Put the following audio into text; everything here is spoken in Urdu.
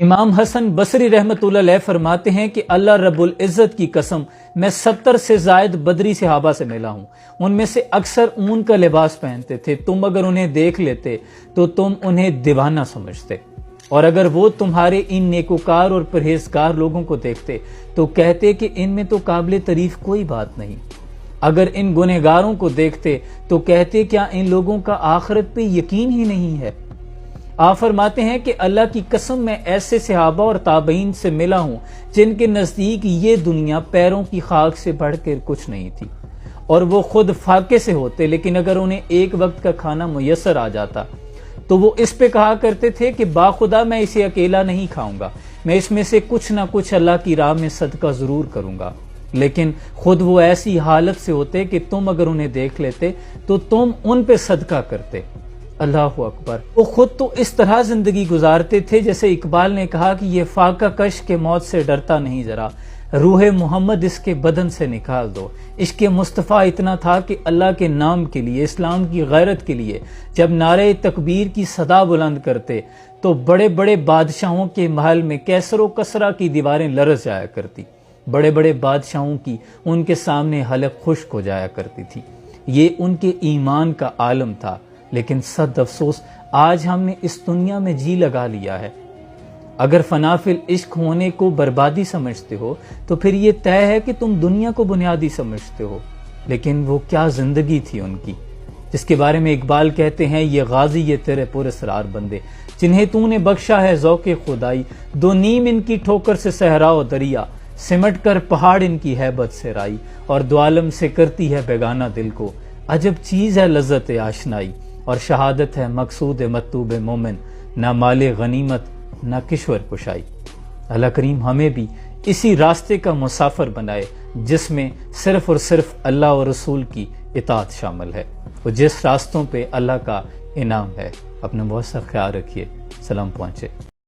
امام حسن بصری رحمۃ اللہ علیہ فرماتے ہیں کہ اللہ رب العزت کی قسم میں 70 سے زائد بدری صحابہ سے ملا ہوں، ان میں سے اکثر اون کا لباس پہنتے تھے، تم اگر انہیں دیکھ لیتے تو تم انہیں دیوانہ سمجھتے، اور اگر وہ تمہارے ان نیکوکار اور پرہیزگار لوگوں کو دیکھتے تو کہتے کہ ان میں تو قابل تعریف کوئی بات نہیں، اگر ان گنہگاروں کو دیکھتے تو کہتے کیا ان لوگوں کا آخرت پہ یقین ہی نہیں ہے۔ آپ فرماتے ہیں کہ اللہ کی قسم میں ایسے صحابہ اور تابعین سے ملا ہوں جن کے نزدیک یہ دنیا پیروں کی خاک سے بڑھ کر کچھ نہیں تھی، اور وہ خود فاقے سے ہوتے، لیکن اگر انہیں ایک وقت کا کھانا میسر آ جاتا تو وہ اس پہ کہا کرتے تھے کہ باخدا میں اسے اکیلا نہیں کھاؤں گا، میں اس میں سے کچھ نہ کچھ اللہ کی راہ میں صدقہ ضرور کروں گا، لیکن خود وہ ایسی حالت سے ہوتے کہ تم اگر انہیں دیکھ لیتے تو تم ان پہ صدقہ کرتے۔ اللہ اکبر۔ وہ خود تو اس طرح زندگی گزارتے تھے جیسے اقبال نے کہا کہ یہ فاقہ کش کے موت سے ڈرتا نہیں ذرا، روح محمد اس کے بدن سے نکال دو۔ عشق مصطفیٰ اتنا تھا کہ اللہ کے نام کے لیے، اسلام کی غیرت کے لیے جب نعرہ تکبیر کی صدا بلند کرتے تو بڑے بڑے بادشاہوں کے محل میں کیسر و کسرا کی دیواریں لرز جایا کرتی، بڑے بڑے بادشاہوں کی ان کے سامنے حلق خشک ہو جایا کرتی تھی۔ یہ ان کے ایمان کا عالم تھا، لیکن صد افسوس آج ہم نے اس دنیا میں جی لگا لیا ہے۔ اگر فنا فی العشق ہونے کو بربادی سمجھتے ہو تو پھر یہ طے ہے کہ تم دنیا کو بنیادی سمجھتے ہو، لیکن وہ کیا زندگی تھی ان کی، جس کے بارے میں اقبال کہتے ہیں یہ غازی یہ تیرے پر اسرار بندے جنہیں تو نے بخشا ہے ذوق خدائی، دو نیم ان کی ٹھوکر سے صحرا و دریا، سمٹ کر پہاڑ ان کی ہیبت سے رائی، اور دو عالم سے کرتی ہے بیگانہ دل کو، عجب چیز ہے لذت آشنائی، اور شہادت ہے مقصود مطلوب مومن، نہ مال غنیمت نہ کشور کشائی۔ اللہ کریم ہمیں بھی اسی راستے کا مسافر بنائے جس میں صرف اور صرف اللہ اور رسول کی اطاعت شامل ہے، اور جس راستوں پہ اللہ کا انعام ہے۔ اپنا بہت سا خیال رکھیے، سلام پہنچے۔